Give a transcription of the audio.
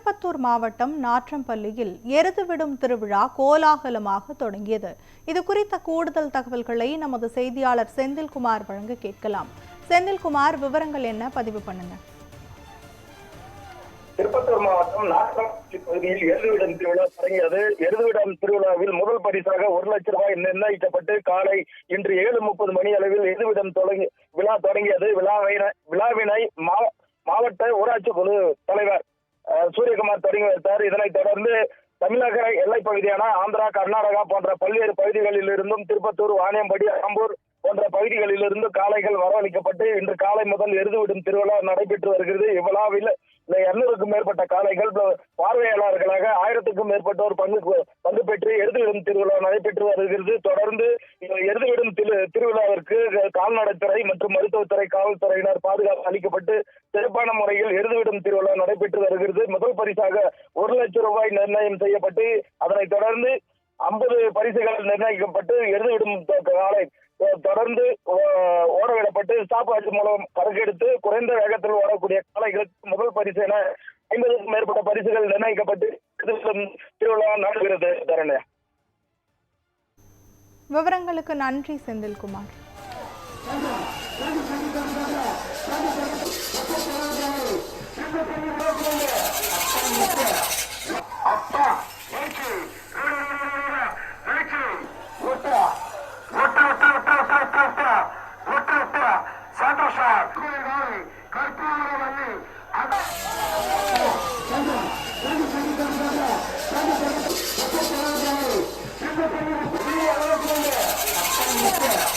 திருப்பத்தூர் மாவட்டம் நாற்றம்பள்ளியில் எருதுவிடும் திருவிழா கோலாகலமாக தொடங்கியது. இது குறித்த கூடுதல் தகவல்களை நமது செய்தியாளர் செந்தில்குமார் வழங்க கேட்கலாம். செந்தில்குமார், விவரங்கள் என்ன? பதிவு பண்ணுங்க. திருப்பத்தூர் மாவட்டம் நாற்றம்பள்ளி பகுதியில் எருதுவிடும் திருவிழா தொடங்கியது. எருதுவிடும் திருவிழாவில் முதல் பரிசாக 1 லட்சம் ரூபாய் நிர்ணயிக்கப்பட்டு காலை இன்று 7:30 மணி அளவில் எருதுவிடும் விழா தொடங்கியது. விழாவினை மாவட்ட ஊராட்சி குழு தலைவர் சூரியகுமார் தொடங்கி வைத்தார். இதனைத் தொடர்ந்து தமிழக எல்லைப் பகுதியான ஆந்திரா, கர்நாடகா போன்ற பல்வேறு பகுதிகளில் இருந்தும் திருப்பத்தூர், வாணியம்படி, ஆம்பூர் போன்ற பகுதிகளில் இருந்து காளைகள் வரவழைக்கப்பட்டு இன்று காலை முதல் எருதுவிடும் திருவிழா நடைபெற்று வருகிறது. இவ்விழாவில் 200க்கும் மேற்பட்ட காளைகள் பார்வையாளர்களாக 1000க்கும் மேற்பட்டோர் பங்கு பெற்று எருதுவிடும் திருவிழா நடைபெற்று வருகிறது. தொடர்ந்து எருதுவிடும் திருவிழாவிற்கு கால்நடைத்துறை மற்றும் மருத்துவத்துறை, காவல்துறையினர் பாதுகாப்பு அளிக்கப்பட்டு சிறப்பான முறையில் எருதுவிடும் திருவிழா நடைபெற்று வருகிறது. முதல் பரிசாக 1 லட்சம் ரூபாய் நிர்ணயம் செய்யப்பட்டு அதனைத் தொடர்ந்து 50 பரிசுகள் நிர்ணயிக்கப்பட்டு எருதுவிடும் காளை தொடர்ந்து ஓடவிடப்பட்டு ஸ்டாப் வாட்ச் மூலம் கணக்கெடுத்து குறைந்த வேகத்தில் ஓடக்கூடிய காளைகளுக்கு முதல் பரிசு என 50க்கும் மேற்பட்ட பரிசுகள் நிர்ணயிக்கப்பட்டு திருவிழா நடக்கிறது. தரணியா, விவரங்களுக்கு நன்றி செந்தில்குமார். Yeah.